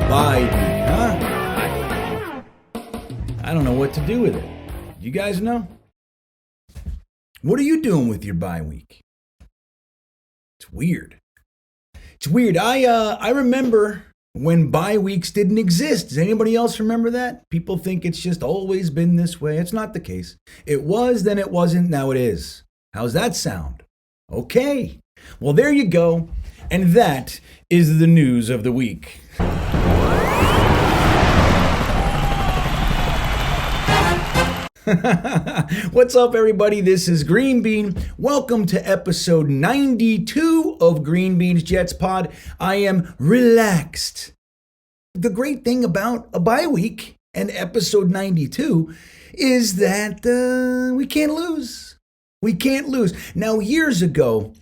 Bye week, huh? I don't know what to do with it. You guys know? What are you doing with your bye week? It's weird. It's weird. I remember when bye weeks didn't exist. Does anybody else remember that? People think it's just always been this way. It's not the case. It was, then it wasn't, now it is. How's that sound? Okay. Well, there you go. And that is the news of the week. What's up, everybody? This is Green Bean. Welcome to episode 92 of GreenBean's Jets Pod. I am relaxed. The great thing about a bye week and episode 92 is that we can't lose. We can't lose. Now, years ago,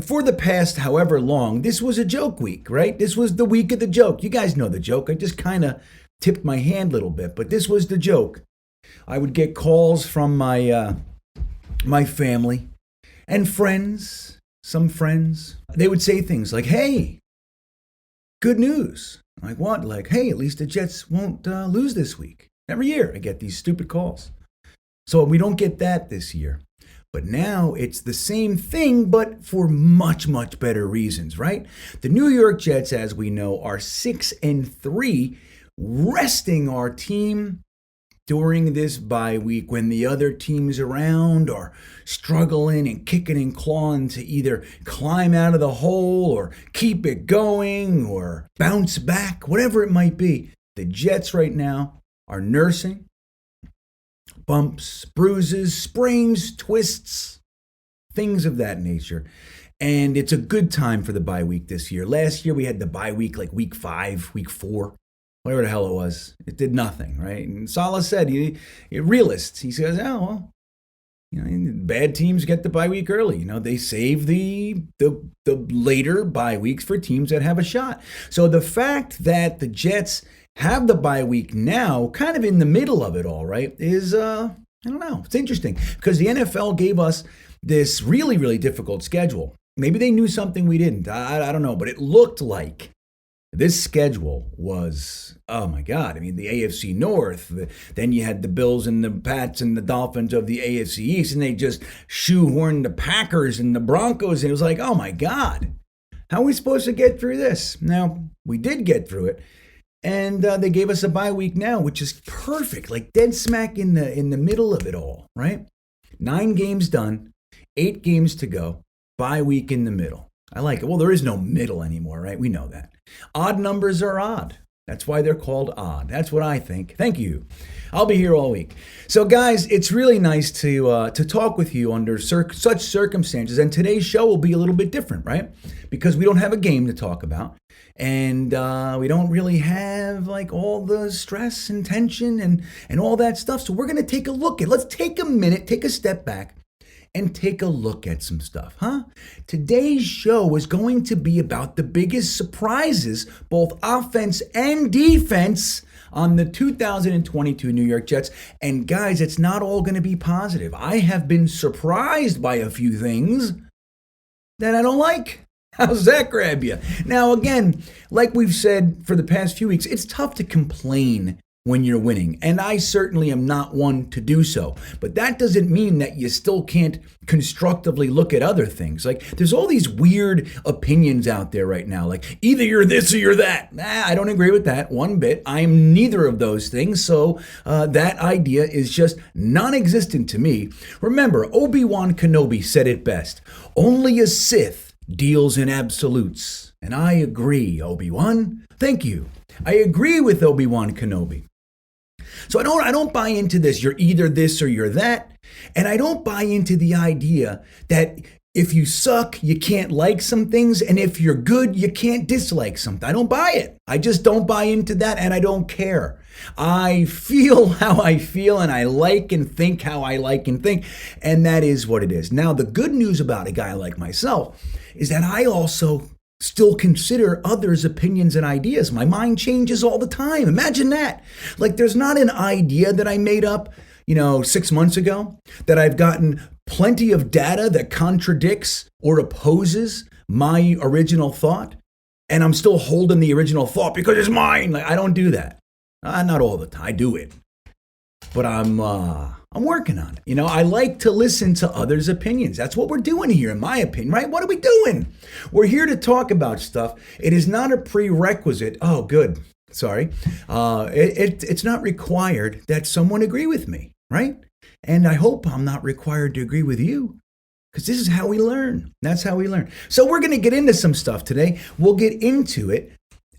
for the past however long, this was a joke week, right? This was the week of the joke. You guys know the joke. I just kind of tipped my hand a little bit, but this was the joke. I would get calls from my family and friends, some friends. They would say things like, hey, good news. Like what? Like, hey, at least the Jets won't lose this week. Every year I get these stupid calls. So we don't get that this year. But now it's the same thing, but for much, much better reasons, right? The New York Jets, as we know, are 6-3, resting our team during this bye week when the other teams around are struggling and kicking and clawing to either climb out of the hole or keep it going or bounce back, whatever it might be. The Jets right now are nursing bumps, bruises, sprains, twists, things of that nature. And it's a good time for the bye week this year. Last year we had the bye week like week 5, week 4. Whatever the hell it was, it did nothing, right? And Saleh said, realist. He says, oh, well, bad teams get the bye week early. They save the later bye weeks for teams that have a shot. So the fact that the Jets have the bye week now, kind of in the middle of it all, right, is, I don't know, it's interesting because the NFL gave us this really, really difficult schedule. Maybe they knew something we didn't. I don't know, but it looked like this schedule was, oh my God, I mean, the AFC North, then you had the Bills and the Pats and the Dolphins of the AFC East, and they just shoehorned the Packers and the Broncos, and it was like, oh my God, how are we supposed to get through this? Now, we did get through it, and they gave us a bye week now, which is perfect, like dead smack in the middle of it all, right? 9 games done, 8 games to go, bye week in the middle. I like it. Well, there is no middle anymore, right? We know that. Odd numbers are odd. That's why they're called odd. That's what I think. Thank you. I'll be here all week. So, guys, it's really nice to talk with you under such circumstances. And today's show will be a little bit different, right? Because we don't have a game to talk about. And we don't really have like all the stress and tension and all that stuff. So we're going to take a look at, let's take a minute, take a step back and take a look at some stuff, huh? Today's show is going to be about the biggest surprises, both offense and defense, on the 2022 New York Jets. And guys, it's not all going to be positive. I have been surprised by a few things that I don't like. How's that grab you? Now, again, like we've said for the past few weeks, it's tough to complain when you're winning. And I certainly am not one to do so. But that doesn't mean that you still can't constructively look at other things. Like, there's all these weird opinions out there right now. Like, either you're this or you're that. I don't agree with that one bit. I'm neither of those things. So that idea is just non-existent to me. Remember, Obi-Wan Kenobi said it best. Only a Sith deals in absolutes. And I agree, Obi-Wan. Thank you. I agree with Obi-Wan Kenobi. So I don't buy into this, you're either this or you're that. And I don't buy into the idea that if you suck, you can't like some things. And if you're good, you can't dislike something. I don't buy it. I just don't buy into that, and I don't care. I feel how I feel, and I like and think how I like and think. And that is what it is. Now, the good news about a guy like myself is that I also still consider others' opinions and ideas. My mind changes all the time. Imagine that. Like, there's not an idea that I made up, 6 months ago that I've gotten plenty of data that contradicts or opposes my original thought. and I'm still holding the original thought because it's mine. Like, I don't do that. Not all the time. I do it, but I'm working on it. You know, I like to listen to others' opinions. That's what we're doing here, in my opinion, right? What are we doing? We're here to talk about stuff. It is not a prerequisite. Oh, good. Sorry. It's not required that someone agree with me, right? And I hope I'm not required to agree with you, because this is how we learn. That's how we learn. So we're going to get into some stuff today. We'll get into it,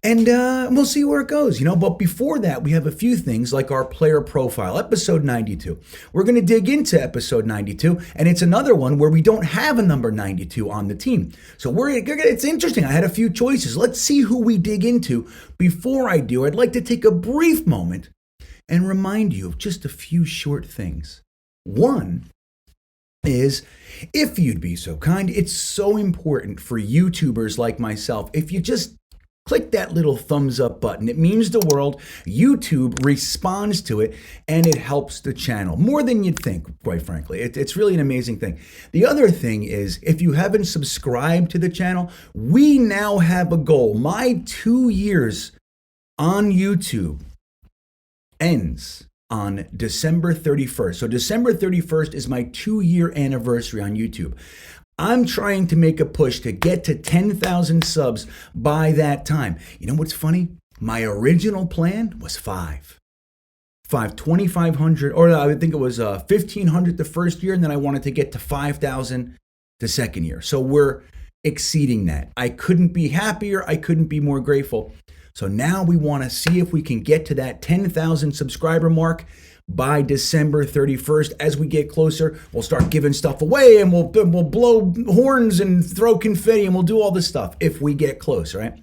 and we'll see where it goes, you know. But before that, we have a few things like our player profile, episode 92. We're going to dig into episode 92, and it's another one where we don't have a number 92 on the team. So it's interesting. I had a few choices. Let's see who we dig into. Before I do, I'd like to take a brief moment and remind you of just a few short things. One is, if you'd be so kind, it's so important for YouTubers like myself, if you just click that little thumbs up button. It means the world. YouTube responds to it, and it helps the channel more than you'd think, quite frankly. It's really an amazing thing. The other thing is, if you haven't subscribed to the channel, we now have a goal. My 2 years on YouTube ends on December 31st. So December 31st is my 2-year anniversary on YouTube. I'm trying to make a push to get to 10,000 subs by that time. You know what's funny? My original plan was 2,500, or I think it was 1,500 the first year, and then I wanted to get to 5,000 the second year. So we're exceeding that. I couldn't be happier. I couldn't be more grateful. So now we want to see if we can get to that 10,000 subscriber mark by December 31st. As we get closer, we'll start giving stuff away, and we'll blow horns and throw confetti, and we'll do all this stuff if we get close, right?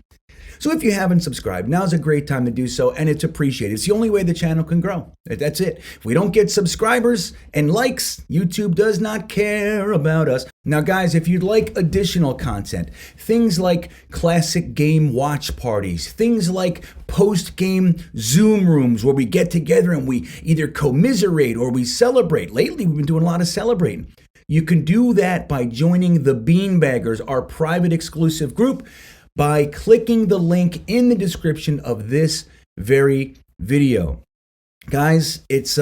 So if you haven't subscribed, now's a great time to do so, and it's appreciated. It's the only way the channel can grow. That's it. If we don't get subscribers and likes, YouTube does not care about us. Now, guys, if you'd like additional content, things like classic game watch parties, things like post-game Zoom rooms where we get together and we either commiserate or we celebrate. Lately, we've been doing a lot of celebrating. You can do that by joining the Beanbaggers, our private exclusive group, by clicking the link in the description of this very video. Guys, it's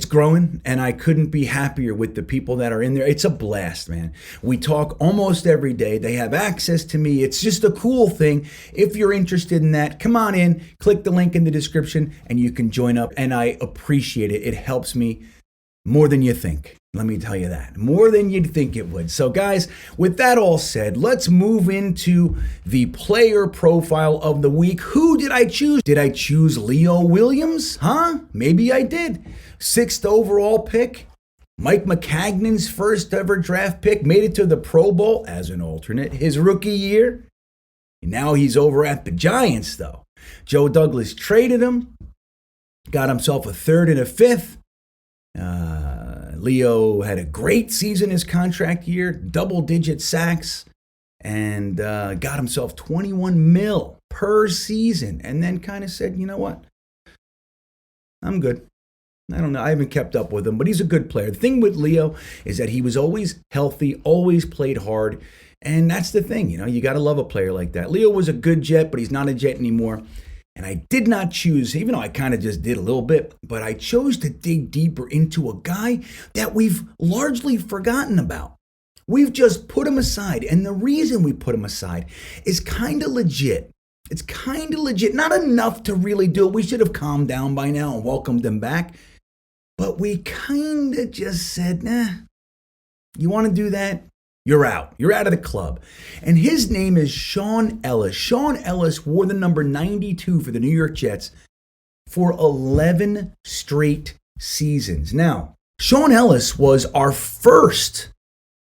growing, and I couldn't be happier with the people that are in there. It's a blast, man. We talk almost every day. They have access to me. It's just a cool thing. If you're interested in that, come on in, click the link in the description, and you can join up, and I appreciate it. It helps me more than you think. Let me tell you that. More than you'd think it would. So guys, with that all said, let's move into the player profile of the week. Who did I choose? Did I choose Leo Williams? Maybe I did. 6th overall pick. Mike McCagnon's first ever draft pick. Made it to the Pro Bowl as an alternate his rookie year. Now he's over at the Giants, though. Joe Douglas traded him. Got himself a 3rd and a 5th. Leo had a great season his contract year, double-digit sacks, and got himself $21 million per season, and then kind of said, you know what? I'm good. I don't know. I haven't kept up with him, but he's a good player. The thing with Leo is that he was always healthy, always played hard, and that's the thing. You know, you got to love a player like that. Leo was a good Jet, but he's not a Jet anymore. And I did not choose, even though I kind of just did a little bit, but I chose to dig deeper into a guy that we've largely forgotten about. We've just put him aside. And the reason we put him aside is kind of legit. It's kind of legit. Not enough to really do it. We should have calmed down by now and welcomed him back. But we kind of just said, nah, you want to do that? You're out. You're out of the club. And his name is Shaun Ellis. Shaun Ellis wore the number 92 for the New York Jets for 11 straight seasons. Now, Shaun Ellis was our first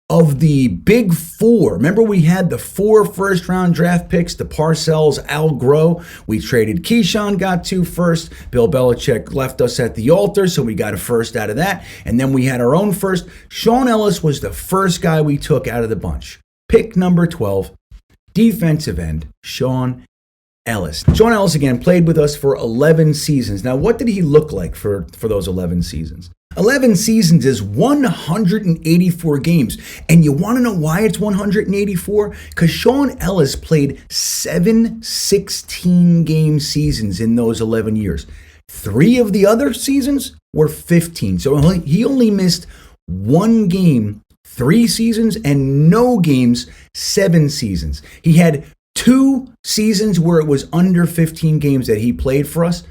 of the big 4. Remember, we had the 4 first-round draft picks, the Parcells, Al Groh. We traded Keyshawn, got 2 first. Bill Belichick left us at the altar, so we got a first out of that. And then we had our own first. Shaun Ellis was the first guy we took out of the bunch. Pick number 12, defensive end, Shaun Ellis. Shaun Ellis, again, played with us for 11 seasons. Now, what did he look like for those 11 seasons? 11 seasons is 184 games. And you want to know why it's 184? Because Sean Ellis played 7 16-game seasons in those 11 years. 3 of the other seasons were 15. So he only missed 1 game 3 seasons and no games 7 seasons. He had 2 seasons where it was under 15 games that he played for us,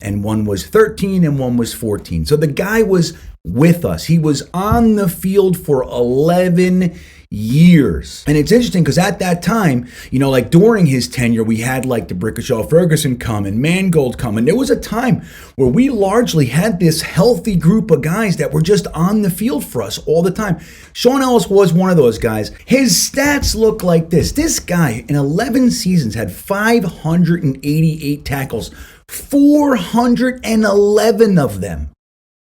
and one was 13 and one was 14. So the guy was with us. He was on the field for 11 years. And it's interesting because at that time, like during his tenure, we had like the Brickashaw Ferguson come and Mangold come. And there was a time where we largely had this healthy group of guys that were just on the field for us all the time. Sean Ellis was one of those guys. His stats look like this. This guy in 11 seasons had 588 tackles. 411 of them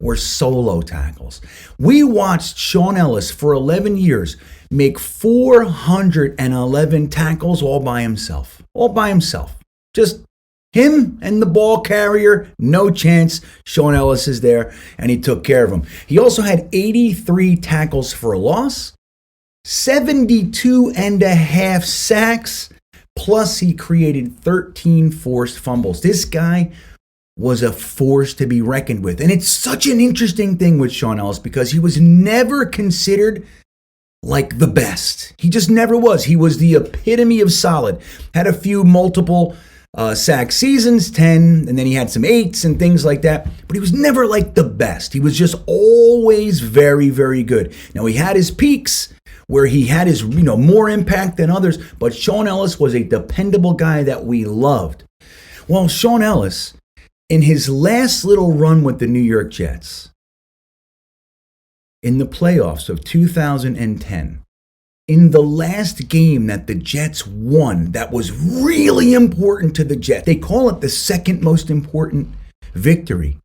were solo tackles. We watched Sean Ellis for 11 years make 411 tackles all by himself. All by himself. Just him and the ball carrier, no chance. Sean Ellis is there, and he took care of him. He also had 83 tackles for a loss, 72 and a half sacks, plus he created 13 forced fumbles. This guy was a force to be reckoned with. And it's such an interesting thing with Sean Ellis because he was never considered like the best. He just never was. He was the epitome of solid. Had a few multiple sack seasons, 10, and then he had some 8s and things like that. But he was never like the best. He was just always very, very good. Now he had his peaks where he had his, more impact than others, but Sean Ellis was a dependable guy that we loved. Well, Sean Ellis, in his last little run with the New York Jets, in the playoffs of 2010, in the last game that the Jets won that was really important to the Jets, they call it the second most important victory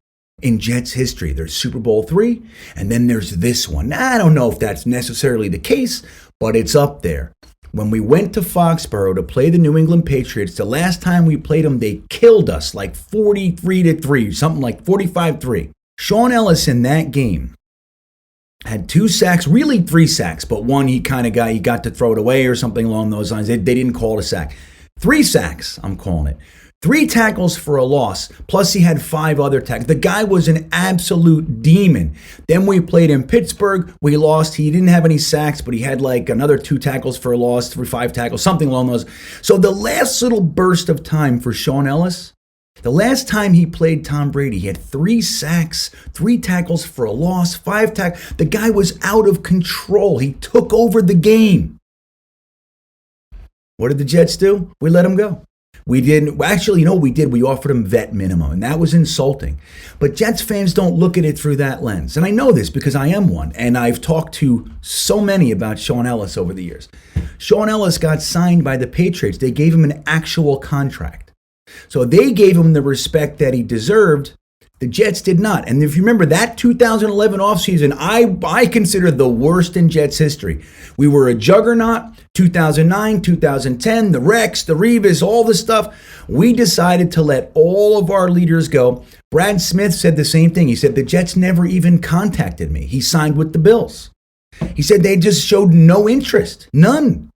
in Jets history. There's Super Bowl III, and then there's this one. Now, I don't know if that's necessarily the case, but it's up there. When we went to Foxborough to play the New England Patriots, the last time we played them, they killed us like 43-3, something like 45-3. Sean Ellis in that game had 2 sacks, really 3 sacks, but one he got to throw it away or something along those lines. They didn't call it a sack. 3 sacks, I'm calling it. 3 tackles for a loss, plus he had 5 other tackles. The guy was an absolute demon. Then we played in Pittsburgh. We lost. He didn't have any sacks, but he had like another 2 tackles for a loss, 5 tackles, something along those. So the last little burst of time for Sean Ellis, the last time he played Tom Brady, he had 3 sacks, 3 tackles for a loss, 5 tackles. The guy was out of control. He took over the game. What did the Jets do? We let him go. We didn't, actually, what we did? We offered him vet minimum, and that was insulting. But Jets fans don't look at it through that lens. And I know this because I am one, and I've talked to so many about Sean Ellis over the years. Sean Ellis got signed by the Patriots. They gave him an actual contract. So they gave him the respect that he deserved. The Jets did not. And if you remember that 2011 offseason, I consider the worst in Jets history. We were a juggernaut. 2009, 2010, the Rex, the Revis, all the stuff. We decided to let all of our leaders go. Brad Smith said the same thing. He said, the Jets never even contacted me. He signed with the Bills. He said they just showed no interest. None.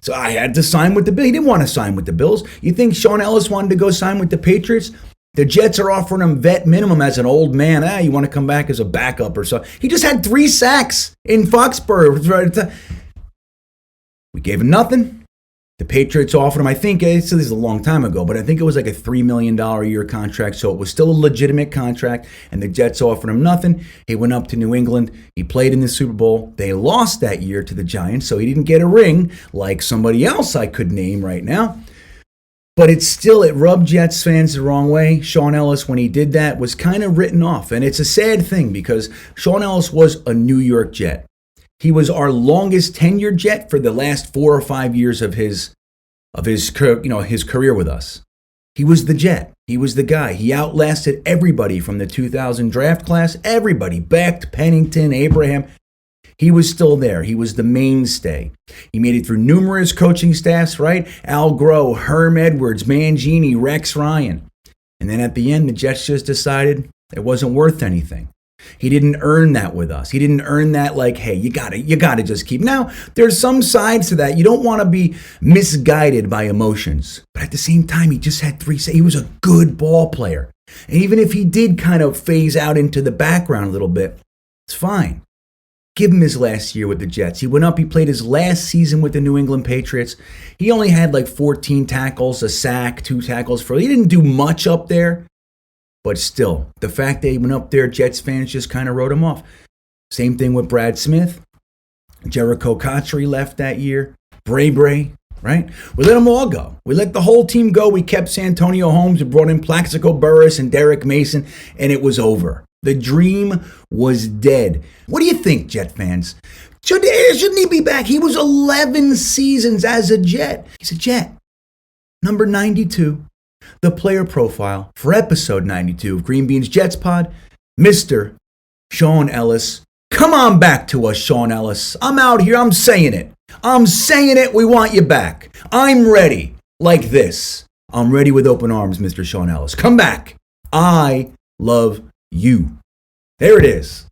So I had to sign with the Bills. He didn't want to sign with the Bills. You think Sean Ellis wanted to go sign with the Patriots? The Jets are offering him vet minimum as an old man. You want to come back as a backup or so. He just had 3 sacks in Foxborough. We gave him nothing. The Patriots offered him, I think, this is a long time ago, but I think it was like a $3 million a year contract, so it was still a legitimate contract, and the Jets offered him nothing. He went up to New England. He played in the Super Bowl. They lost that year to the Giants, so he didn't get a ring like somebody else I could name right now. But it rubbed Jets fans the wrong way. Sean Ellis, when he did that, was kind of written off, and it's a sad thing because Sean Ellis was a New York Jet. He was our longest tenured Jet for the last 4 or 5 years of his career with us. He was the Jet. He was the guy. He outlasted everybody from the 2000 draft class. Everybody. Becht, Pennington, Abraham. He was still there. He was the mainstay. He made it through numerous coaching staffs, right? Al Groh, Herm Edwards, Mangini, Rex Ryan. And then at the end, the Jets just decided it wasn't worth anything. He didn't earn that with us. He didn't earn that like, hey, you gotta just keep. Now, there's some sides to that. You don't want to be misguided by emotions. But at the same time, he just had 3 saves. He was a good ball player. And even if he did kind of phase out into the background a little bit, it's fine. Give him his last year with the Jets. He went up, he played his last season with the New England Patriots. He only had like 14 tackles, a sack, 2 tackles. He didn't do much up there. But still, the fact that he went up there, Jets fans just kind of wrote him off. Same thing with Brad Smith. Jericho Cotchery left that year. Bray, right? We let them all go. We let the whole team go. We kept Santonio Holmes. We brought in Plaxico Burress and Derek Mason, and it was over. The dream was dead. What do you think, Jet fans? Shouldn't he be back? He was 11 seasons as a Jet. He's a Jet. Number 92, the player profile for episode 92 of GreenBean's Jets Pod, Mr. Sean Ellis. Come on back to us, Sean Ellis. I'm out here. I'm saying it. We want you back. I'm ready like this. I'm ready with open arms, Mr. Sean Ellis. Come back. I love you. There it is.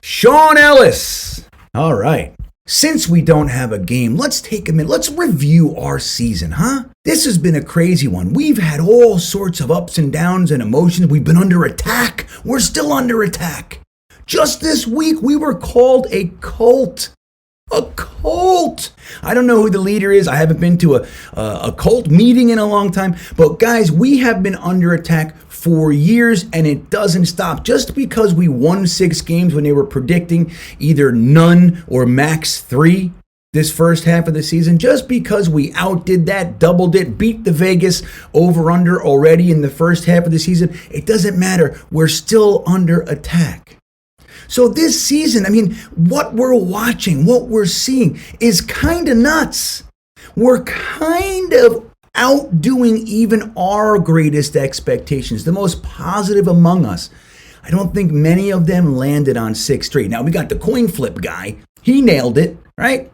Sean Ellis. All right. Since we don't have a game, let's take a minute. Let's review our season, huh? This has been a crazy one. We've had all sorts of ups and downs and emotions. We've been under attack. We're still under attack. Just this week, we were called a cult. A cult. I don't know who the leader is. I haven't been to a cult meeting in a long time. But guys, we have been under attack for years, and it doesn't stop. Just because we won 6 games when they were predicting either none or max 3 this first half of the season, just because we outdid that, doubled it, beat the Vegas over-under already in the first half of the season, it doesn't matter. We're still under attack. So this season, what we're watching, what we're seeing is kind of nuts. We're kind of outdoing even our greatest expectations, the most positive among us. I don't think many of them landed on 6 straight. Now, we got the coin flip guy. He nailed it, right?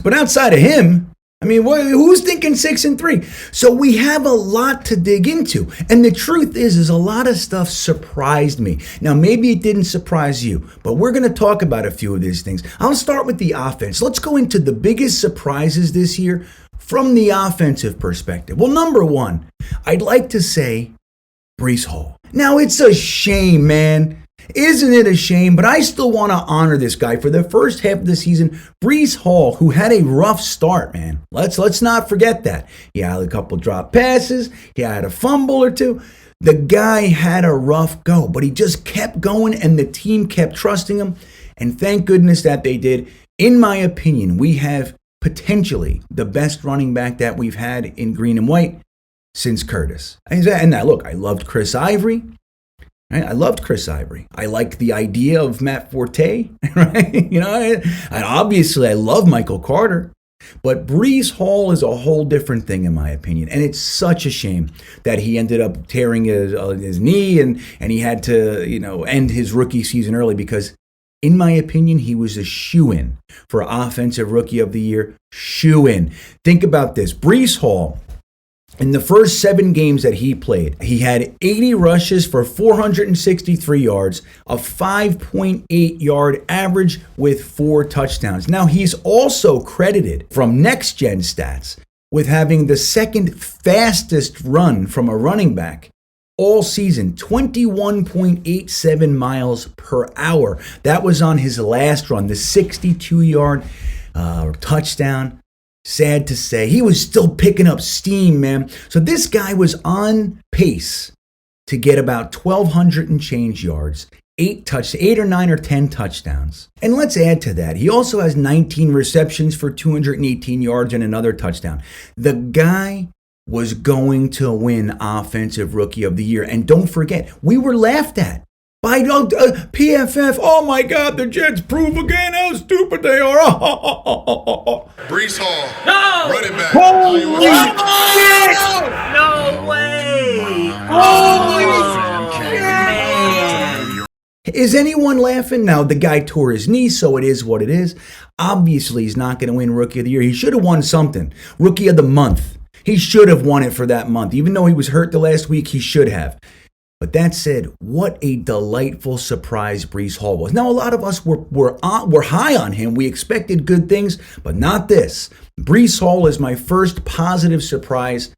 But outside of him, who's thinking 6 and 3? So we have a lot to dig into. And the truth is a lot of stuff surprised me. Now, maybe it didn't surprise you, but we're going to talk about a few of these things. I'll start with the offense. Let's go into the biggest surprises this year from the offensive perspective. Well, number 1, I'd like to say Breece Hall. Now, it's a shame, man. Isn't it a shame? But I still want to honor this guy. For the first half of the season, Breece Hall, who had a rough start, man. Let's not forget that. He had a couple drop passes. He had a fumble or 2. The guy had a rough go, but he just kept going, and the team kept trusting him. And thank goodness that they did. In my opinion, we have potentially the best running back that we've had in green and white since Curtis. And now, look, I loved Chris Ivory. Right? I loved Chris Ivory. I liked the idea of Matt Forte. Right? And obviously I love Michael Carter. But Breece Hall is a whole different thing in my opinion. And it's such a shame that he ended up tearing his knee and he had to, end his rookie season early because in my opinion, he was a shoo-in for Offensive Rookie of the Year. Shoo-in. Think about this. Breece Hall, in the first 7 games that he played, he had 80 rushes for 463 yards, a 5.8 yard average with 4 touchdowns. Now, he's also credited from Next Gen Stats with having the second fastest run from a running back all season, 21.87 miles per hour. That was on his last run, the 62-yard touchdown. Sad to say, he was still picking up steam, man. So this guy was on pace to get about 1,200 and change yards, 8 or 9 or 10 touchdowns. And let's add to that, he also has 19 receptions for 218 yards and another touchdown. The guy was going to win Offensive Rookie of the Year. And don't forget, we were laughed at by PFF. Oh my God, the Jets prove again how stupid they are. Breece Hall, No! running back. Holy shit! No way! Man! Is anyone laughing? Now, the guy tore his knee, so it is what it is. Obviously, he's not going to win Rookie of the Year. He should have won something. Rookie of the Month. He should have won it for that month. Even though he was hurt the last week, he should have. But that said, what a delightful surprise Breece Hall was. Now, a lot of us were high on him. We expected good things, but not this. Breece Hall is my first positive surprise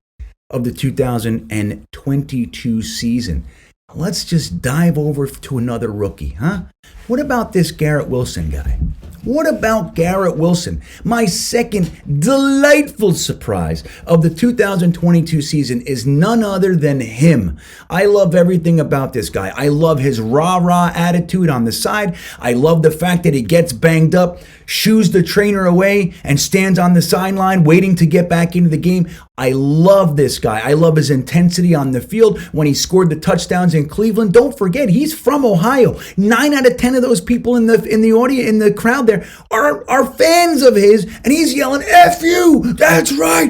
of the 2022 season. Let's just dive over to another rookie, huh? What about this Garrett Wilson guy? What about Garrett Wilson? My second delightful surprise of the 2022 season is none other than him. I love everything about this guy. I love his rah-rah attitude on the side. I love the fact that he gets banged up, shoos the trainer away, and stands on the sideline waiting to get back into the game. I love this guy. I love his intensity on the field when he scored the touchdowns in Cleveland. Don't forget, he's from Ohio. 9 out of 10 of those people in the audience, in the crowd there are fans of his, and he's yelling, "F you! That's right!"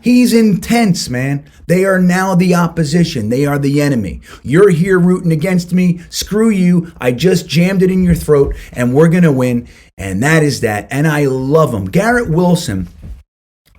He's intense, man. They are now the opposition. They are the enemy. You're here rooting against me. Screw you. I just jammed it in your throat, and we're going to win. And that is that. And I love him. Garrett Wilson,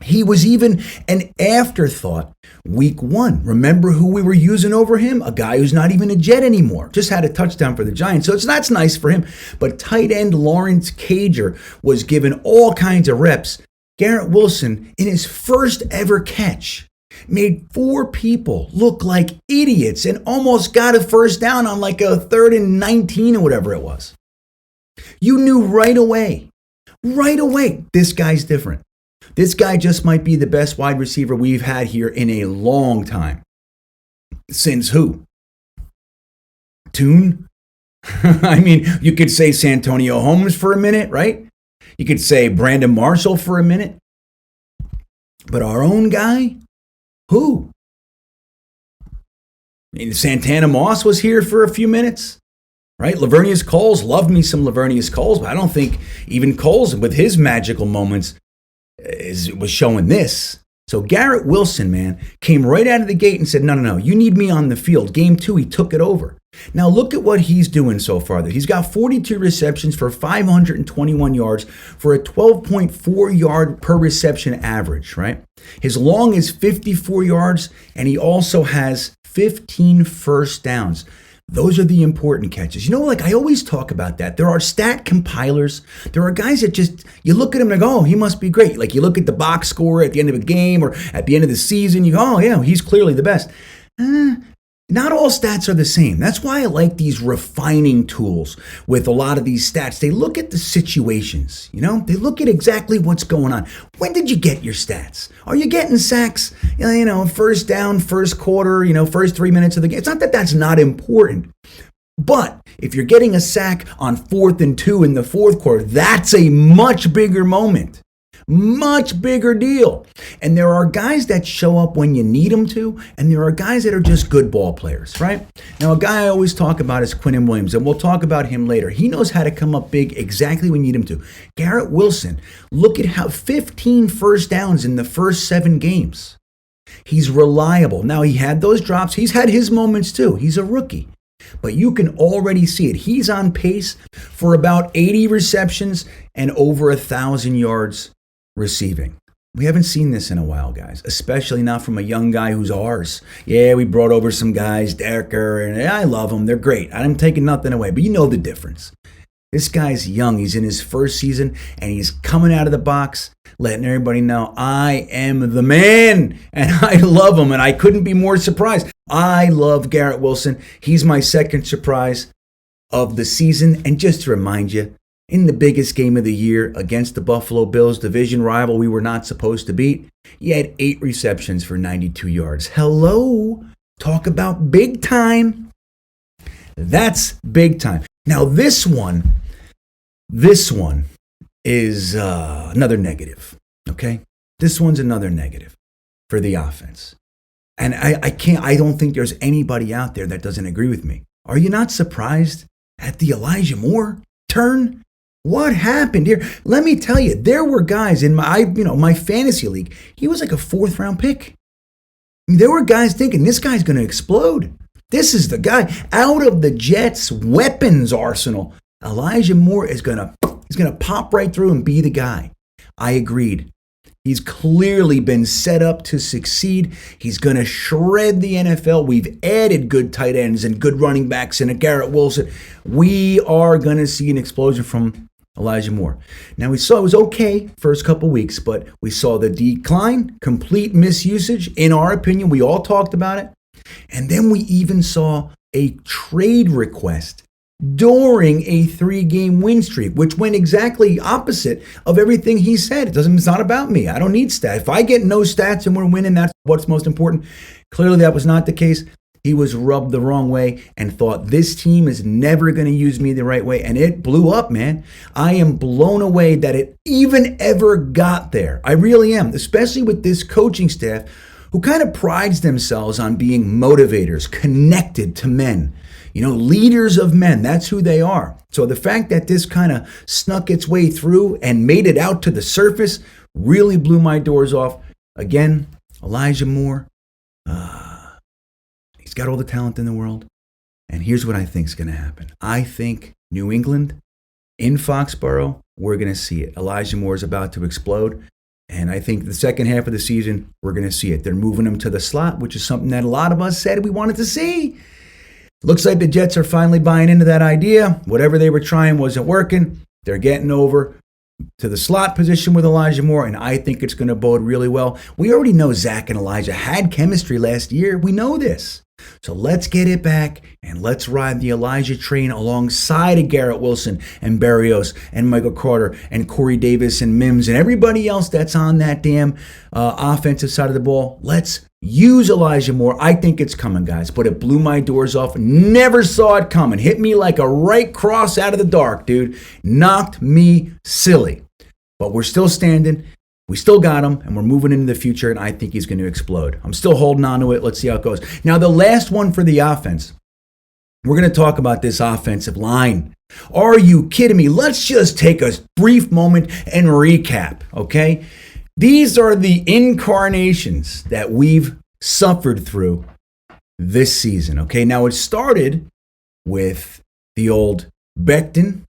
he was even an afterthought week 1. Remember who we were using over him? A guy who's not even a Jet anymore. Just had a touchdown for the Giants. So that's nice for him. But tight end Lawrence Cager was given all kinds of reps. Garrett Wilson, in his first ever catch, made 4 people look like idiots and almost got a first down on like a 3rd and 19 or whatever it was. You knew right away, this guy's different. This guy just might be the best wide receiver we've had here in a long time. Since who? Tune? I mean, you could say Santonio Holmes for a minute, right? You could say Brandon Marshall for a minute. But our own guy? Who? I mean, Santana Moss was here for a few minutes, right? Lavernius Coles, loved me some Lavernius Coles, but I don't think even Coles with his magical moments was showing this. So Garrett Wilson, man, came right out of the gate and said, no, you need me on the field. Game 2, he took it over. Now look at what he's doing so far. He's got 42 receptions for 521 yards for a 12.4 yard per reception average, right? His long is 54 yards, and he also has 15 first downs. Those are the important catches. You know, like I always talk about that. There are stat compilers. There are guys that just, you look at him and go, oh, he must be great. Like you look at the box score at the end of a game or at the end of the season, you go, oh, yeah, he's clearly the best. Not all stats are the same. That's why I like these refining tools with a lot of these stats. They look at the situations, you know? They look at exactly what's going on. When did you get your stats? Are you getting sacks, you know, first down, first quarter, you know, first 3 minutes of the game? It's not that that's not important. But if you're getting a sack on 4th and 2 in the 4th quarter, that's a much bigger moment. Much bigger deal. And there are guys that show up when you need them to, and there are guys that are just good ball players, right? Now, a guy I always talk about is Quinnen Williams, and we'll talk about him later. He knows how to come up big exactly when you need him to. Garrett Wilson, look at how 15 first downs in the first 7 games. He's reliable. Now, he had those drops. He's had his moments too. He's a rookie. But you can already see it. He's on pace for about 80 receptions and over 1,000 yards receiving. We haven't seen this in a while, guys, especially not from a young guy who's ours. Yeah, we brought over some guys, Decker, and I love them. They're great. I'm taking nothing away, but you know the difference. This guy's young. He's in his first season, and he's coming out of the box, letting everybody know, I am the man, and I love him, and I couldn't be more surprised. I love Garrett Wilson. He's my second surprise of the season, and just to remind you, in the biggest game of the year against the Buffalo Bills, division rival we were not supposed to beat, he had 8 receptions for 92 yards. Hello, talk about big time. That's big time. Now this one is another negative, okay? This one's another negative for the offense. And I don't think there's anybody out there that doesn't agree with me. Are you not surprised at the Elijah Moore turn? What happened here? Let me tell you, there were guys in my fantasy league. He was like a 4th round pick. There were guys thinking this guy's going to explode. This is the guy out of the Jets' weapons arsenal. Elijah Moore is going to He's going to pop right through and be the guy. I agreed. He's clearly been set up to succeed. He's going to shred the NFL. We've added good tight ends and good running backs and a Garrett Wilson. We are going to see an explosion from Elijah Moore. Now, we saw it was okay first couple weeks, but we saw the decline, complete misusage. In our opinion, we all talked about it. And then we even saw a trade request during a 3-game win streak, which went exactly opposite of everything he said. It's not about me. I don't need stats. If I get no stats and we're winning, that's what's most important. Clearly, that was not the case. He was rubbed the wrong way and thought this team is never going to use me the right way. And it blew up, man. I am blown away that it even ever got there. I really am, especially with this coaching staff who kind of prides themselves on being motivators, connected to men. Leaders of men, that's who they are. So the fact that this kind of snuck its way through and made it out to the surface really blew my doors off. Again, Elijah Moore, he's got all the talent in the world. And here's what I think is going to happen. I think New England, in Foxborough, we're going to see it. Elijah Moore is about to explode. And I think the second half of the season, we're going to see it. They're moving him to the slot, which is something that a lot of us said we wanted to see. Looks like the Jets are finally buying into that idea. Whatever they were trying wasn't working. They're getting over to the slot position with Elijah Moore, and I think it's going to bode really well. We already know Zach and Elijah had chemistry last year. We know this. So let's get it back, and let's ride the Elijah train alongside of Garrett Wilson and Berrios and Michael Carter and Corey Davis and Mims and everybody else that's on that damn offensive side of the ball. Let's use Elijah Moore. I think it's coming, guys, but it blew my doors off. Never saw it coming. Hit me like a right cross out of the dark, dude. Knocked me silly. But we're still standing. We still got him, and we're moving into the future, and I think he's going to explode. I'm still holding on to it. Let's see how it goes. Now, the last one for the offense. We're going to talk about this offensive line. Are you kidding me? Let's just take a brief moment and recap, okay? These are the incarnations that we've suffered through this season, okay? Now, it started with the old Becton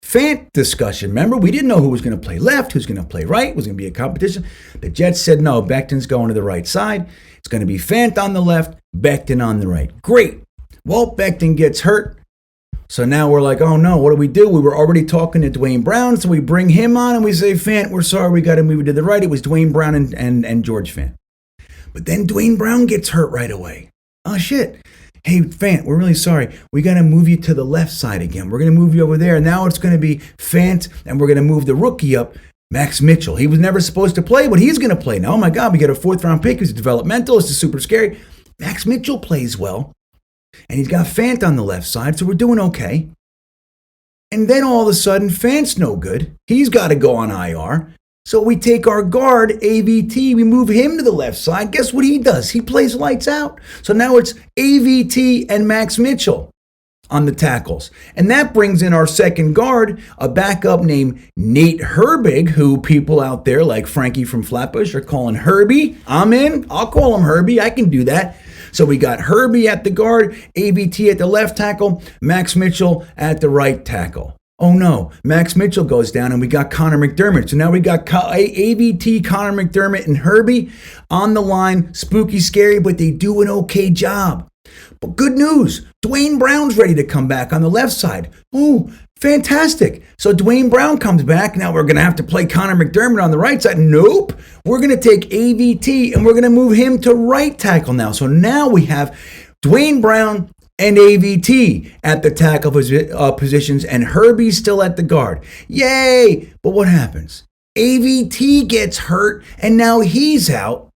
Fant discussion. Remember, we didn't know who was going to play left, who's going to play right, was going to be a competition. The Jets said, no, Becton's going to the right side. It's going to be Fant on the left, Becton on the right. Great. Well, Becton gets hurt. So now we're like, oh no, what do? We were already talking to Dwayne Brown, so we bring him on and we say, Fant, we're sorry, we got to move you to the right. It was Dwayne Brown and George Fant. But then Dwayne Brown gets hurt right away. Oh shit. Hey, Fant, we're really sorry. We got to move you to the left side again. We're going to move you over there. Now it's going to be Fant, and we're going to move the rookie up, Max Mitchell. He was never supposed to play, but he's going to play now. Oh my God, we got a 4th-round pick. He's developmental. This is super scary. Max Mitchell plays well, and he's got Fant on the left side, so we're doing okay. And then all of a sudden, Fant's no good. He's got to go on IR. So we take our guard, AVT, we move him to the left side. Guess what he does? He plays lights out. So now it's AVT and Max Mitchell on the tackles. And that brings in our second guard, a backup named Nate Herbig, who people out there like Frankie from Flatbush are calling Herbie. I'm in. I'll call him Herbie. I can do that. So we got Herbie at the guard, AVT at the left tackle, Max Mitchell at the right tackle. Oh no, Max Mitchell goes down and we got Connor McDermott. So now we got AVT, Connor McDermott, and Herbie on the line. Spooky, scary, but they do an okay job. But good news, Dwayne Brown's ready to come back on the left side. Oh, fantastic. So Dwayne Brown comes back. Now we're going to have to play Connor McDermott on the right side. Nope. We're going to take AVT and we're going to move him to right tackle now. So now we have Dwayne Brown and AVT at the tackle positions, and Herbie's still at the guard. Yay! But what happens? AVT gets hurt, and now he's out,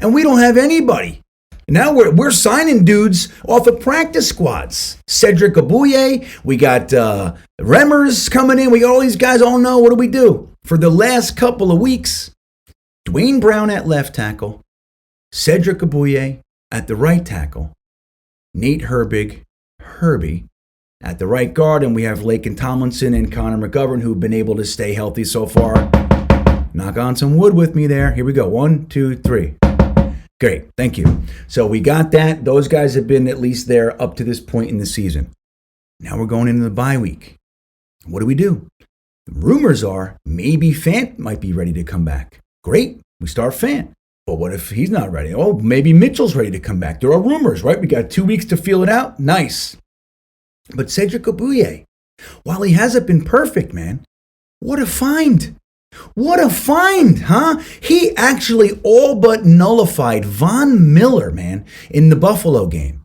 and we don't have anybody. Now we're signing dudes off of practice squads. Cedric Abuye, we got Remmers coming in. We got all these guys. Oh no, what do we do? For the last couple of weeks, Dwayne Brown at left tackle, Cedric Abuye at the right tackle, Nate Herbig, Herbie, at the right guard, and we have Laken Tomlinson and Connor McGovern, who've been able to stay healthy so far. Knock on some wood with me there. Here we go. 1, 2, 3. Great. Thank you. So we got that. Those guys have been at least there up to this point in the season. Now we're going into the bye week. What do? Rumors are maybe Fant might be ready to come back. Great, we start Fant. But what if he's not ready? Oh, maybe Mitchell's ready to come back. There are rumors, right? We got 2 weeks to feel it out. Nice. But Cedric Abuye, while he hasn't been perfect, man, what a find. What a find, huh? He actually all but nullified Von Miller, man, in the Buffalo game.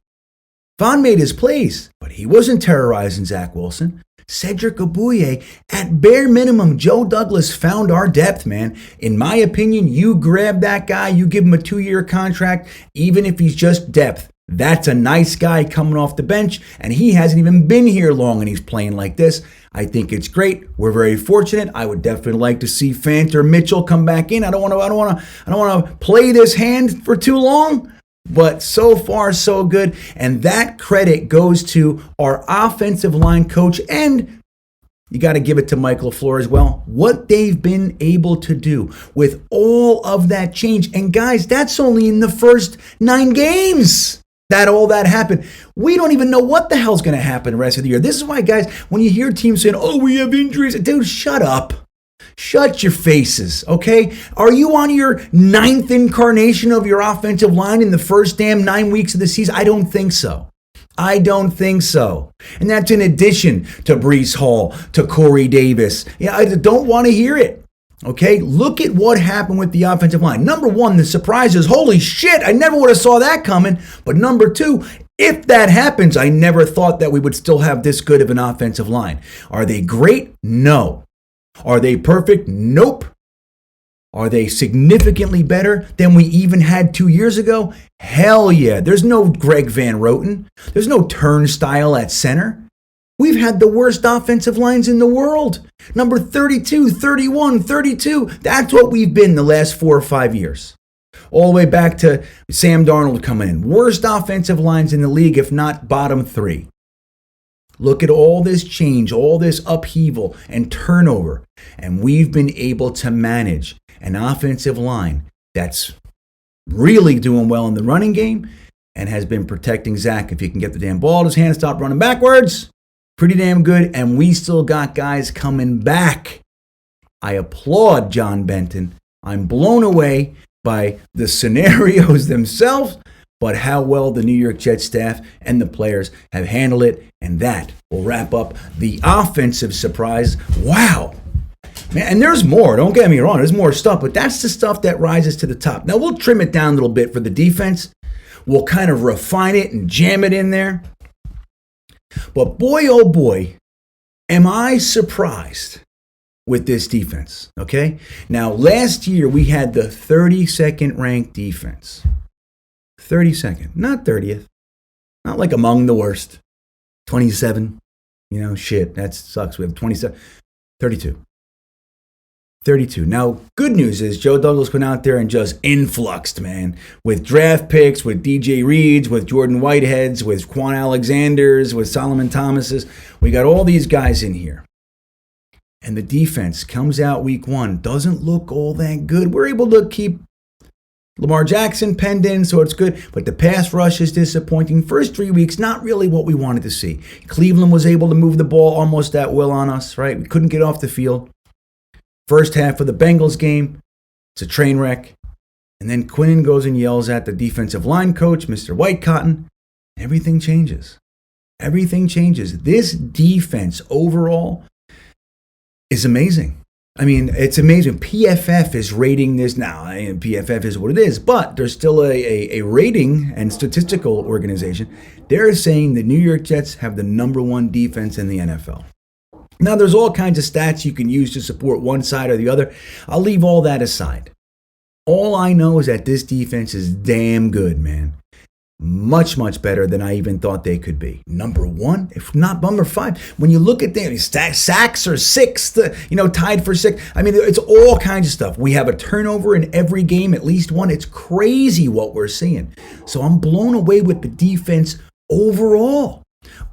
Von made his plays, but he wasn't terrorizing Zach Wilson. Cedric Abuye, at bare minimum, Joe Douglas found our depth, man. In my opinion, you grab that guy, you give him a 2-year contract, even if he's just depth. That's a nice guy coming off the bench, and he hasn't even been here long, and he's playing like this. I think it's great. We're very fortunate. I would definitely like to see Fant or Mitchell come back in. I don't want to play this hand for too long. But so far, so good. And that credit goes to our offensive line coach. And you got to give it to Mike LaFleur as well. What they've been able to do with all of that change. And guys, that's only in the first 9 games that all that happened. We don't even know what the hell's going to happen the rest of the year. This is why, guys, when you hear teams saying, oh, we have injuries. Dude, shut up. Shut your faces, okay? Are you on your 9th incarnation of your offensive line in the first damn 9 weeks of the season? I don't think so. I don't think so. And that's in addition to Breece Hall, to Corey Davis. Yeah, I don't want to hear it, okay? Look at what happened with the offensive line. Number 1, the surprise is, holy shit, I never would have saw that coming. But number 2, if that happens, I never thought that we would still have this good of an offensive line. Are they great? No. Are they perfect? Nope. Are they significantly better than we even had 2 years ago? Hell yeah. There's no Greg Van Roten. There's no turnstile at center. We've had the worst offensive lines in the world. Number 32, 31, 32. That's what we've been the last 4 or 5 years. All the way back to Sam Darnold coming in. Worst offensive lines in the league, if not bottom 3. Look at all this change, all this upheaval and turnover. And we've been able to manage an offensive line that's really doing well in the running game and has been protecting Zach. If you can get the damn ball in his hand and stop running backwards, pretty damn good. And we still got guys coming back. I applaud John Benton. I'm blown away by the scenarios themselves, but how well the New York Jets staff and the players have handled it. And that will wrap up the offensive surprise. Wow. Man, and there's more. Don't get me wrong. There's more stuff, but that's the stuff that rises to the top. Now, we'll trim it down a little bit for the defense. We'll kind of refine it and jam it in there. But boy, oh boy, am I surprised with this defense, okay? Now, last year, we had the 32nd ranked defense. 32nd, not 30th. Not like among the worst. 27, shit, that sucks. We have 27, 32. 32. Now, good news is Joe Douglas went out there and just influxed, man, with draft picks, with DJ Reeds, with Jordan Whiteheads, with Quan Alexanders, with Solomon Thomases. We got all these guys in here. And the defense comes out week 1, doesn't look all that good. We're able to keep Lamar Jackson penned in, so it's good. But the pass rush is disappointing. First 3 weeks, not really what we wanted to see. Cleveland was able to move the ball almost at will on us, right? We couldn't get off the field. First half of the Bengals game, it's a train wreck. And then Quinnen goes and yells at the defensive line coach, Mr. Whitecotton. Everything changes. Everything changes. This defense overall is amazing. I mean, it's amazing. PFF is rating this now. And PFF is what it is, but there's still a rating and statistical organization. They're saying the New York Jets have the number 1 defense in the NFL. Now, there's all kinds of stats you can use to support one side or the other. I'll leave all that aside. All I know is that this defense is damn good, man. Much, much better than I even thought they could be. Number 1, if not number 5. When you look at them, sacks are 6th, tied for 6th. I mean, it's all kinds of stuff. We have a turnover in every game, at least one. It's crazy what we're seeing. So I'm blown away with the defense overall.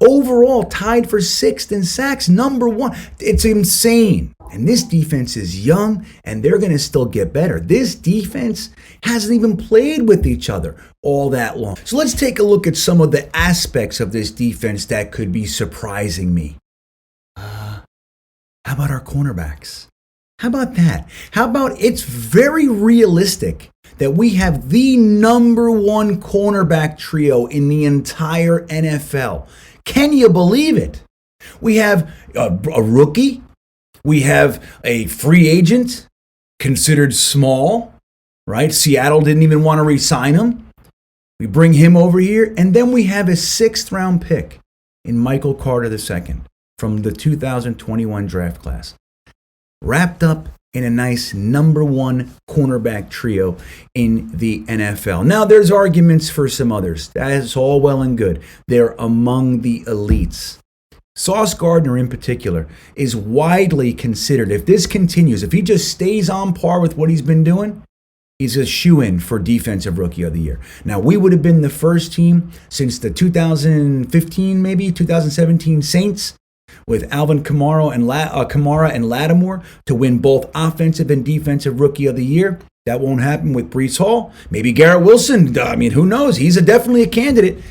Overall, tied for 6th in sacks, number 1. It's insane. And this defense is young, and they're going to still get better. This defense hasn't even played with each other all that long. So let's take a look at some of the aspects of this defense that could be surprising me. How How about our cornerbacks? How about that? How about it's very realistic that we have the number one cornerback trio in the entire NFL. Can you believe it? We have a rookie. We have a free agent considered small, right? Seattle didn't even want to re-sign him. We bring him over here, and then we have a 6th-round pick in Michael Carter II from the 2021 draft class, wrapped up in a nice number one cornerback trio in the NFL. Now, there's arguments for some others. That is all well and good. They're among the elites. Sauce Gardner, in particular, is widely considered, if this continues, if he just stays on par with what he's been doing, he's a shoo-in for Defensive Rookie of the Year. Now, we would have been the first team since the 2015, maybe 2017 Saints, with Alvin Kamara and Lattimore to win both Offensive and Defensive Rookie of the Year. That won't happen with Breece Hall. Maybe Garrett Wilson. I mean, who knows? He's definitely a candidate.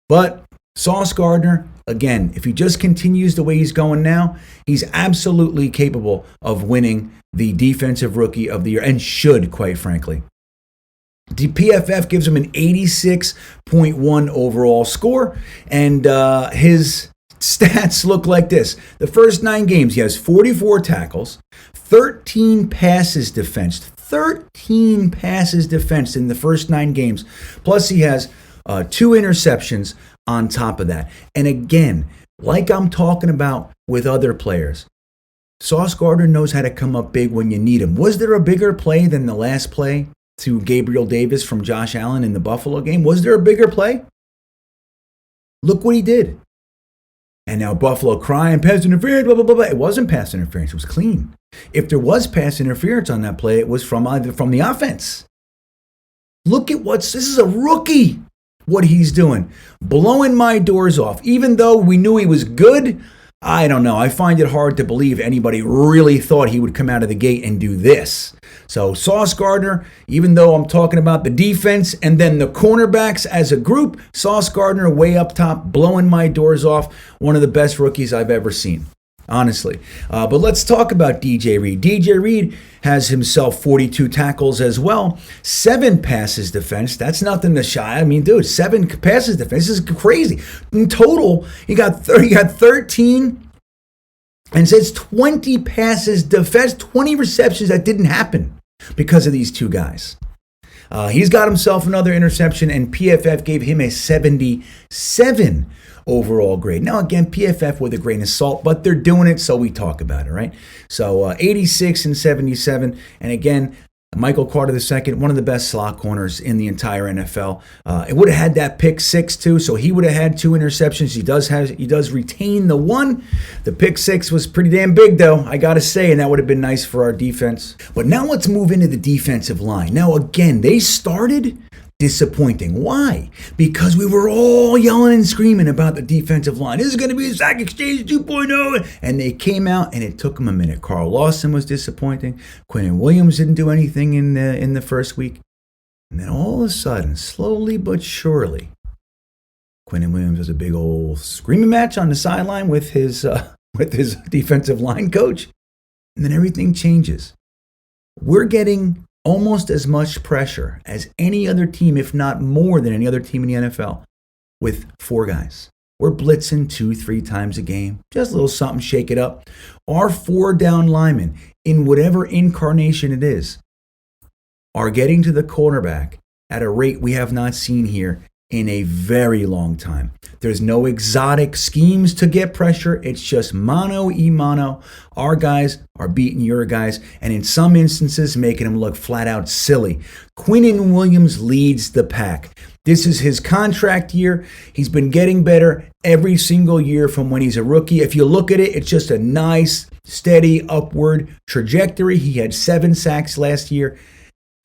But Sauce Gardner, again, if he just continues the way he's going now, he's absolutely capable of winning the Defensive Rookie of the Year, and should, quite frankly. The PFF gives him an 86.1 overall score, and his stats look like this. The first 9 games, he has 44 tackles, 13 passes defensed. 13 passes defensed in the first 9 games. Plus, he has 2 interceptions on top of that. And again, like I'm talking about with other players, Sauce Gardner knows how to come up big when you need him. Was there a bigger play than the last play to Gabriel Davis from Josh Allen in the Buffalo game? Was there a bigger play? Look what he did. And now Buffalo crying, pass interference, blah, blah, blah, blah. It wasn't pass interference. It was clean. If there was pass interference on that play, it was from the offense. Look at this is a rookie, what he's doing. Blowing my doors off. Even though we knew he was good, I don't know. I find it hard to believe anybody really thought he would come out of the gate and do this. So Sauce Gardner, even though I'm talking about the defense and then the cornerbacks as a group, Sauce Gardner way up top, blowing my doors off. One of the best rookies I've ever seen, honestly. But let's talk about DJ Reed. DJ Reed has himself 42 tackles as well. 7 passes defense. That's nothing to shy. I mean, dude, 7 passes defense. This is crazy. In total, he got 13 and says 20 passes defense, 20 receptions that didn't happen because of these 2 guys. He's got himself another interception, and PFF gave him a 77 overall grade. Now, again, PFF with a grain of salt, but they're doing it, so we talk about it, right? So 86 and 77. And again, Michael Carter II, one of the best slot corners in the entire NFL. It would have had that pick 6 too, so he would have had 2 interceptions. He does retain the 1. The pick 6 was pretty damn big, though, I got to say, and that would have been nice for our defense. But now let's move into the defensive line. Now, again, they started disappointing. Why? Because we were all yelling and screaming about the defensive line. This is going to be a sack exchange 2.0. And they came out, and it took them a minute. Carl Lawson was disappointing. Quinnen Williams didn't do anything in the first week. And then all of a sudden, slowly but surely, Quinnen Williams has a big old screaming match on the sideline with his defensive line coach. And then everything changes. We're getting almost as much pressure as any other team, if not more than any other team in the NFL, with 4 guys. We're blitzing 2-3 times a game. Just a little something, shake it up. Our 4 down linemen, in whatever incarnation it is, are getting to the cornerback at a rate we have not seen here in a very long time. There's no exotic schemes to get pressure. It's just mano-a-mano. Our guys are beating your guys, and in some instances, making them look flat out silly. Quinnen Williams leads the pack. This is his contract year. He's been getting better every single year from when he's a rookie. If you look at it, it's just a nice, steady upward trajectory. He had 7 sacks last year.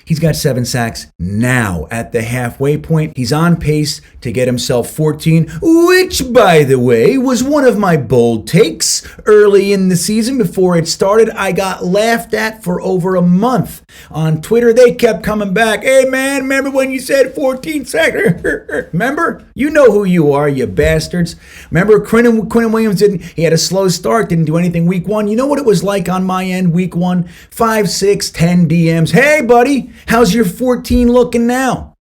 He's got 7 sacks now at the halfway point. He's on pace to get himself 14, which, by the way, was one of my bold takes early in the season before it started. I got laughed at for over a month on Twitter. They kept coming back. Hey, man, remember when you said 14 sacks? Remember? You know who you are, you bastards. Remember Quinnen Williams he had a slow start, didn't do anything week 1. You know what it was like on my end week 1? 5, 6, 10 DMs. Hey, buddy. How's your 14 looking now?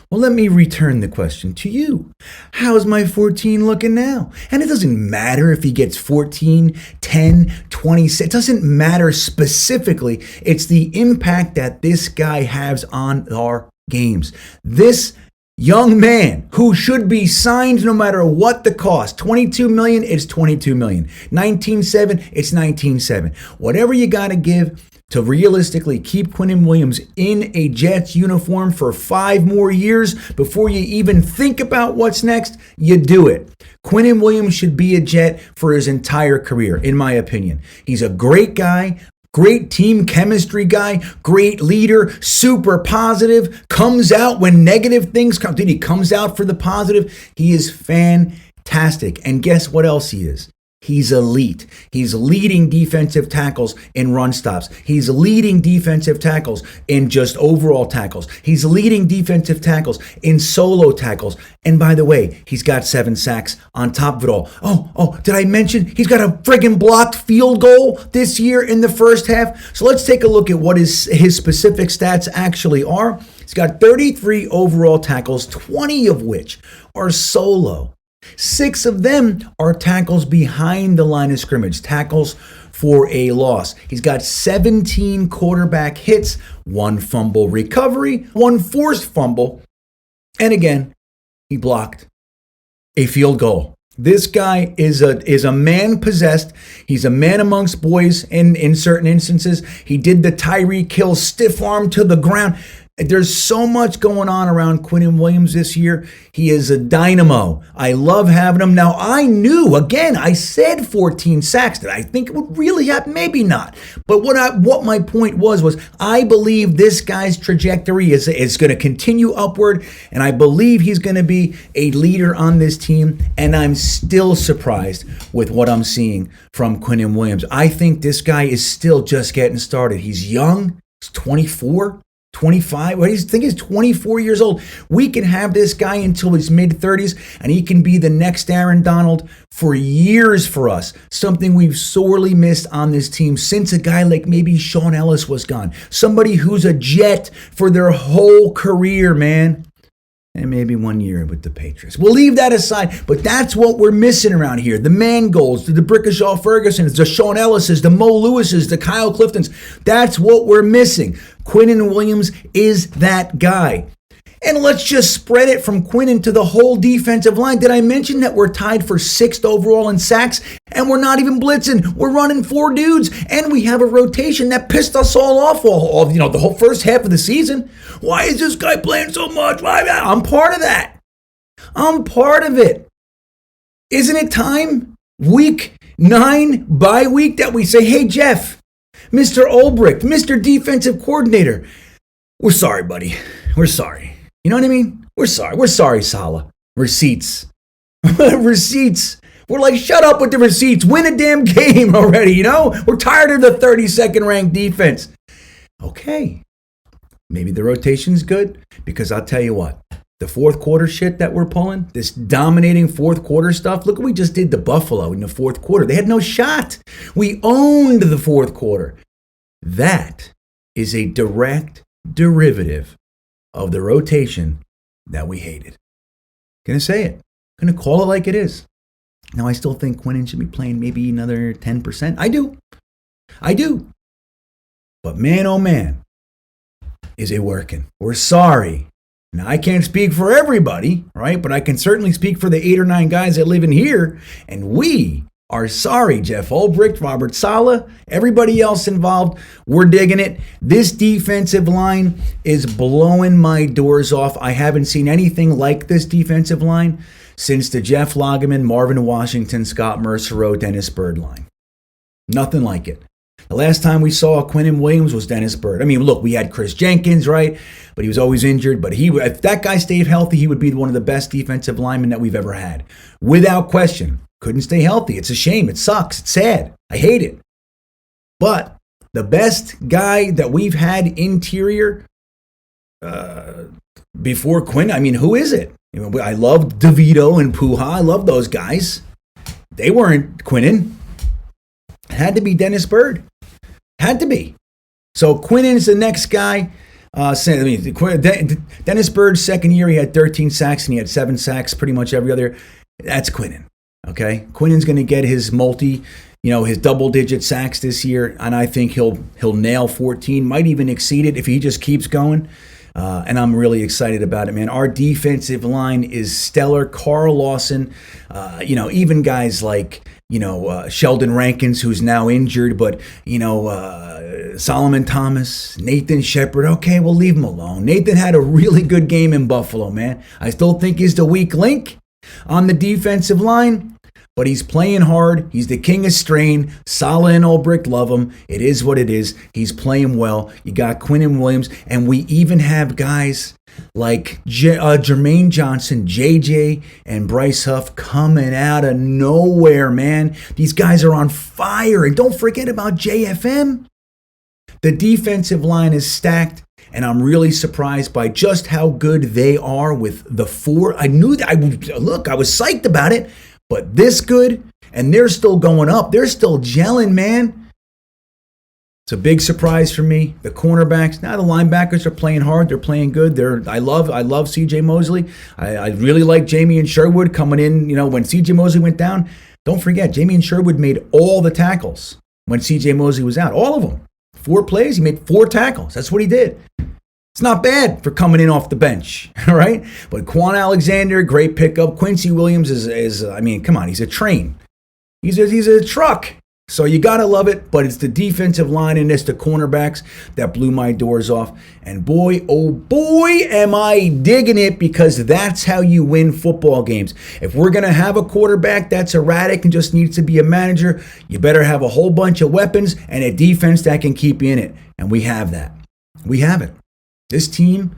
Well, let me return the question to you. How's my 14 looking now? And it doesn't matter if he gets 14, 10, 26. It doesn't matter specifically. It's the impact that this guy has on our games. This young man who should be signed no matter what the cost. $22 million, it's $22 million. $19.7, it's $19.7. Whatever you got to give to realistically keep Quinnen Williams in a Jets uniform for 5 more years before you even think about what's next, you do it. Quinnen Williams should be a Jet for his entire career, in my opinion. He's a great guy, great team chemistry guy, great leader, super positive, comes out when negative things come. He comes out for the positive. He is fantastic. And guess what else he is? He's elite. He's leading defensive tackles in run stops. He's leading defensive tackles in just overall tackles. He's leading defensive tackles in solo tackles. And by the way, he's got 7 sacks on top of it all. Oh, did I mention he's got a friggin' blocked field goal this year in the first half? So let's take a look at what his specific stats actually are. He's got 33 overall tackles, 20 of which are solo. 6 of them are tackles behind the line of scrimmage, tackles for a loss. He's got 17 quarterback hits, 1 fumble recovery, 1 forced fumble, and again, he blocked a field goal. This guy is a man possessed. He's a man amongst boys in certain instances. He did the Tyreek Hill stiff arm to the ground. There's so much going on around Quinnen Williams this year. He is a dynamo. I love having him. Now, I knew, again, I said 14 sacks. Did I think it would really happen? Maybe not. But what my point was I believe this guy's trajectory is going to continue upward, and I believe he's going to be a leader on this team, and I'm still surprised with what I'm seeing from Quinnen Williams. I think this guy is still just getting started. He's young. He's 24. 25, I think he's 24 years old. We can have this guy until his mid-30s, and he can be the next Aaron Donald for years for us. Something we've sorely missed on this team since a guy like maybe Sean Ellis was gone. Somebody who's a Jet for their whole career, man. And maybe 1 year with the Patriots. We'll leave that aside, but that's what we're missing around here. The Mangolds, the Brickashaw Fergusons, the Sean Ellises, the Mo Lewises, the Kyle Cliftons. That's what we're missing. Quinnen Williams is that guy. And let's just spread it from Quinnen to the whole defensive line. Did I mention that we're tied for 6th overall in sacks? And we're not even blitzing. We're running 4 dudes. And we have a rotation that pissed us all off the whole first half of the season. Why is this guy playing so much? I'm part of that. I'm part of it. Isn't it time, week 9 bye week, that we say, hey, Jeff, Mr. Ulbricht, Mr. Defensive Coordinator, we're sorry, buddy. We're sorry. You know what I mean? We're sorry. We're sorry, Saleh. Receipts. Receipts. We're like, shut up with the receipts. Win a damn game already, you know? We're tired of the 32nd ranked defense. Okay. Maybe the rotation's good, because I'll tell you what. The fourth quarter shit that we're pulling, this dominating fourth quarter stuff, look what we just did to Buffalo in the fourth quarter. They had no shot. We owned the fourth quarter. That is a direct derivative of the rotation that we hated. Gonna say it. Gonna call it like it is. Now, I still think Quinnen should be playing maybe another 10%. I do. But man, oh man, is it working? We're sorry. Now, I can't speak for everybody, right? But I can certainly speak for the 8 or 9 guys that live in here. And we are sorry, Jeff Ulbricht, Robert Saleh, everybody else involved. We're digging it. This defensive line is blowing my doors off. I haven't seen anything like this defensive line since the Jeff Lageman, Marvin Washington, Scott Mercereau, Dennis Byrd line. Nothing like it. The last time we saw Quinnen Williams was Dennis Byrd. I mean, look, we had Chris Jenkins, right? But he was always injured. But if that guy stayed healthy, he would be one of the best defensive linemen that we've ever had. Without question. Couldn't stay healthy. It's a shame. It sucks. It's sad. I hate it. But the best guy that we've had interior before Quinn, I mean, who is it? I love DeVito and Puha. I love those guys. They weren't Quinnen. It had to be Dennis Byrd. Had to be. So Quinnen's the next guy. Dennis Byrd's second year, he had 13 sacks and he had 7 sacks pretty much every other. That's Quinnen. Okay? Quinnen's going to get his his double-digit sacks this year, and I think he'll nail 14, might even exceed it if he just keeps going. And I'm really excited about it, man. Our defensive line is stellar. Carl Lawson, even guys like, Sheldon Rankins, who's now injured, but, Solomon Thomas, Nathan Shepard. Okay, we'll leave him alone. Nathan had a really good game in Buffalo, man. I still think he's the weak link on the defensive line. But he's playing hard. He's the king of strain. Saleh and Ulbricht love him. It is what it is. He's playing well. You got Quinnen Williams. And we even have guys like Jermaine Johnson, JJ, and Bryce Huff coming out of nowhere, man. These guys are on fire. And don't forget about JFM. The defensive line is stacked. And I'm really surprised by just how good they are with the 4. I was psyched about it. But this good, and they're still going up. They're still gelling, man. It's a big surprise for me. The cornerbacks, now the linebackers are playing hard. They're playing good. I love C.J. Mosley. I really like Jamie and Sherwood coming in. When C.J. Mosley went down, don't forget, Jamie and Sherwood made all the tackles when C.J. Mosley was out. All of them. 4 plays, he made 4 tackles. That's what he did. It's not bad for coming in off the bench, all right? But Quan Alexander, great pickup. Quincy Williams is come on, he's a train. He's a truck. So you got to love it, but it's the defensive line and it's the cornerbacks that blew my doors off. And boy, oh boy, am I digging it, because that's how you win football games. If we're going to have a quarterback that's erratic and just needs to be a manager, you better have a whole bunch of weapons and a defense that can keep you in it. And we have that. We have it. This team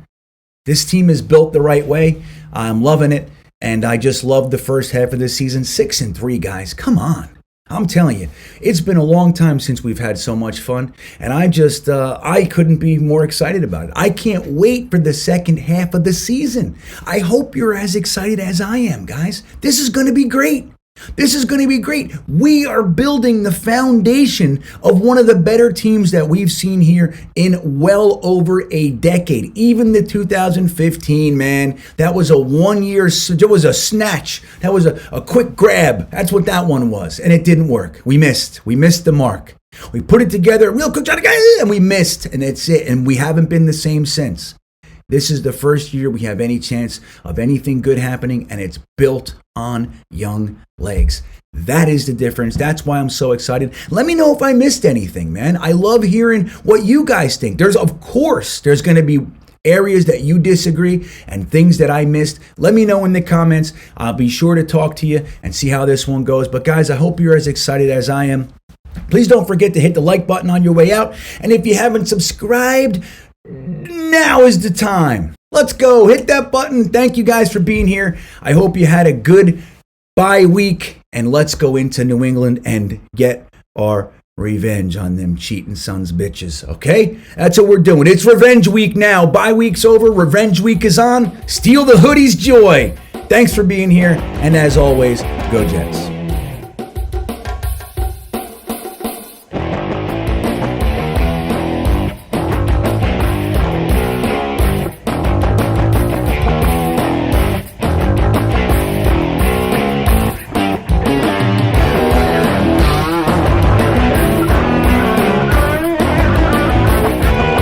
is built the right way. I'm loving it. And I just love the first half of this season. 6-3, guys. Come on. I'm telling you, it's been a long time since we've had so much fun. And I couldn't be more excited about it. I can't wait for the second half of the season. I hope you're as excited as I am, guys. This is going to be great. This is going to be great. We are building the foundation of one of the better teams that we've seen here in well over a decade. Even the 2015, man, that was a 1 year, it was a snatch. That was a quick grab. That's what that one was. And it didn't work. We missed the mark. We put it together, real quick, and we missed. And that's it. And we haven't been the same since. This is the first year we have any chance of anything good happening, and it's built on young legs. That is the difference. That's why I'm so excited. Let me know if I missed anything, man. I love hearing what you guys think. There's going to be areas that you disagree and things that I missed. Let me know in the comments. I'll be sure to talk to you and see how this one goes. But guys, I hope you're as excited as I am. Please don't forget to hit the like button on your way out. And if you haven't subscribed, now is the time. Let's go. Hit that button. Thank you guys for being here. I hope you had a good bye week. And let's go into New England and get our revenge on them cheating sons bitches. Okay? That's what we're doing. It's revenge week now. Bye week's over. Revenge week is on. Steal the hoodie's joy. Thanks for being here. And as always, go Jets.